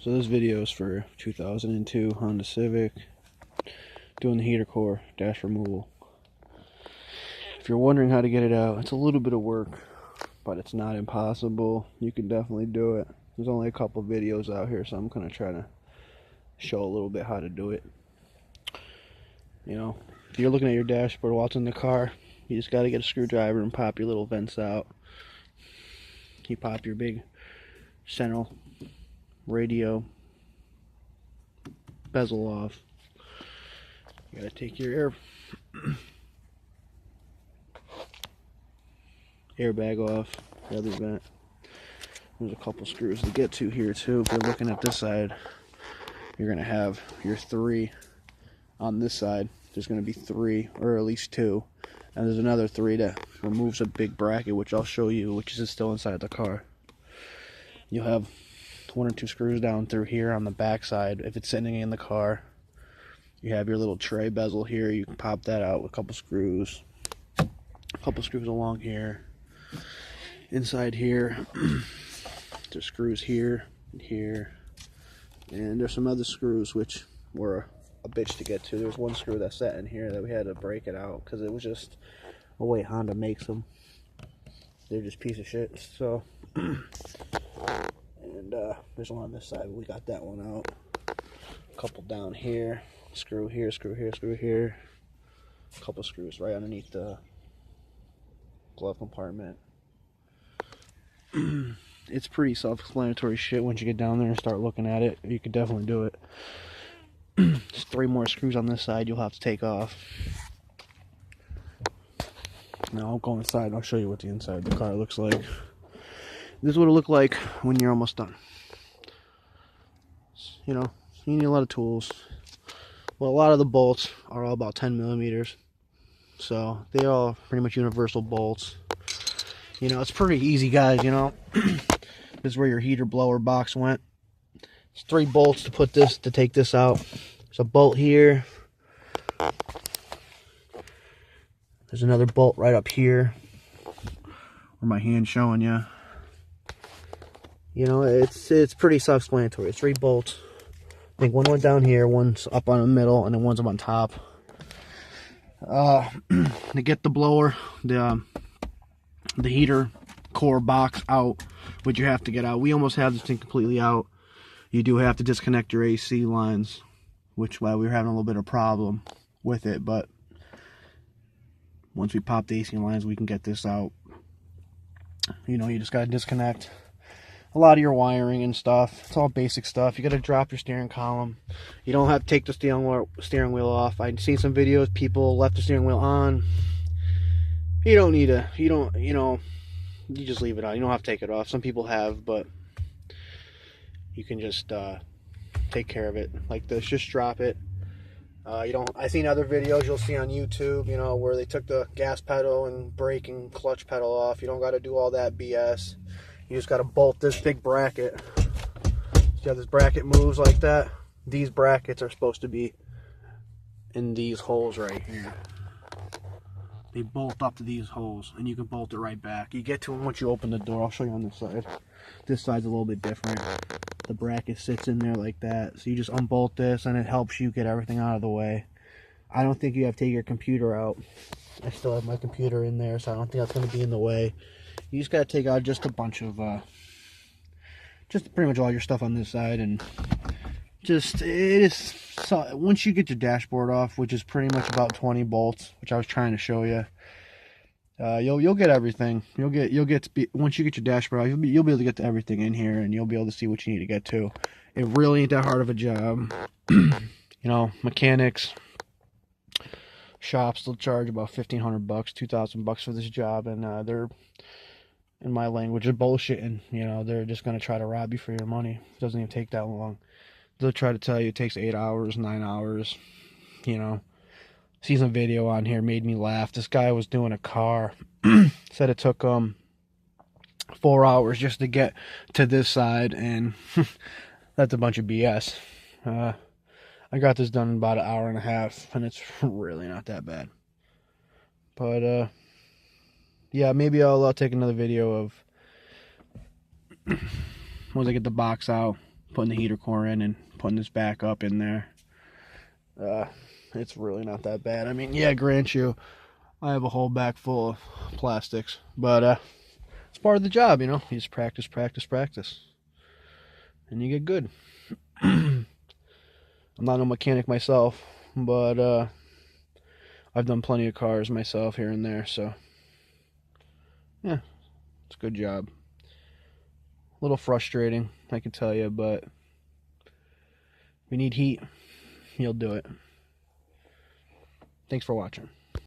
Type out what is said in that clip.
So this video is for 2002 Honda Civic, doing the heater core dash removal. If you're wondering how to get it out, it's a little bit of work, but it's not impossible. You can definitely do it. There's only a couple videos out here, so I'm gonna try to show a little bit how to do it. You know, if you're looking at your dashboard while it's in the car, you just gotta get a screwdriver and pop your little vents out. You pop your big central radio bezel off. You gotta take your airbag off, the other vent. There's a couple screws to get to here too. If you're looking at this side, you're gonna have your 3 on this side. There's gonna be 3, or at least 2, and there's another 3 that removes a big bracket, which I'll show you, which is still inside the car. You'll have 1 or 2 screws down through here on the back side if it's sitting in the car. You have your little tray bezel here. You can pop that out with a couple screws. A couple screws along here. Inside here, there's screws here and here. And there's some other screws which were a bitch to get to. There's one screw that sat in here that we had to break it out because it was just the way Honda makes them. They're just piece of shit. So, and there's one on this side. We got that one out. A couple down here. Screw here, screw here, screw here. A couple screws right underneath the glove compartment. It's pretty self-explanatory shit once you get down there and start looking at it. You can definitely do it. There's 3 more screws on this side you'll have to take off. Now I'll go inside and I'll show you what the inside of the car looks like. This is what it'll look like when you're almost done. You know, you need a lot of tools. Well, a lot of the bolts are all about 10 millimeters. So they're all pretty much universal bolts. You know, it's pretty easy, guys, you know. This is where your heater blower box went. It's 3 bolts to take this out. There's a bolt here. There's another bolt right up here where my hand's showing you. You know, it's pretty self-explanatory. It's 3 bolts. I think one went down here, one's up on the middle, and then one's up on top. To get the blower, the heater core box out, which you have to get out. We almost have this thing completely out. You do have to disconnect your AC lines, which why we were having a little bit of problem with it, but once we pop the AC lines, we can get this out. You know, you just gotta disconnect a lot of your wiring and stuff. It's all basic stuff. You gotta drop your steering column. You don't have to take the steering wheel off. I've seen some videos, people left the steering wheel on. You don't need to, you know, you just leave it on. You don't have to take it off. Some people have, but you can just take care of it like this. Just drop it. I've seen other videos you'll see on YouTube, you know, where they took the gas pedal and brake and clutch pedal off. You don't got to do all that BS. You just got to bolt this big bracket. See how this bracket moves like that? These brackets are supposed to be in these holes right here. They bolt up to these holes, and you can bolt it right back. You get to them once you open the door. I'll show you on this side. This side's a little bit different. The bracket sits in there like that. So you just unbolt this, and it helps you get everything out of the way. I don't think you have to take your computer out. I still have my computer in there, so I don't think that's going to be in the way. You just got to take out just a bunch of, just pretty much all your stuff on this side, and so once you get your dashboard off, which is pretty much about 20 bolts, which I was trying to show you, you'll get everything. You'll get to be, once you get your dashboard off, you'll be able to get to everything in here, and you'll be able to see what you need to get to. It really ain't that hard of a job. You know, mechanics, shops, they'll charge about $1,500, $2,000 for this job, and they're, in my language, they're bullshitting. You know, they're just gonna try to rob you for your money. It doesn't even take that long. They'll try to tell you it takes 8 hours, 9 hours. You know, see some video on here, made me laugh. This guy was doing a car. Said it took 4 hours just to get to this side, and that's a bunch of BS. I got this done in about an hour and a half, and it's really not that bad. But yeah, maybe I'll take another video of once I get the box out, putting the heater core in and putting this back up in there. It's really not that bad. I mean, yeah, grant you, I have a whole back full of plastics, but it's part of the job, you know. You just practice, and you get good. I'm not a mechanic myself, but I've done plenty of cars myself here and there, so yeah, it's a good job. A little frustrating, I can tell you, but if you need heat, you'll do it. Thanks for watching.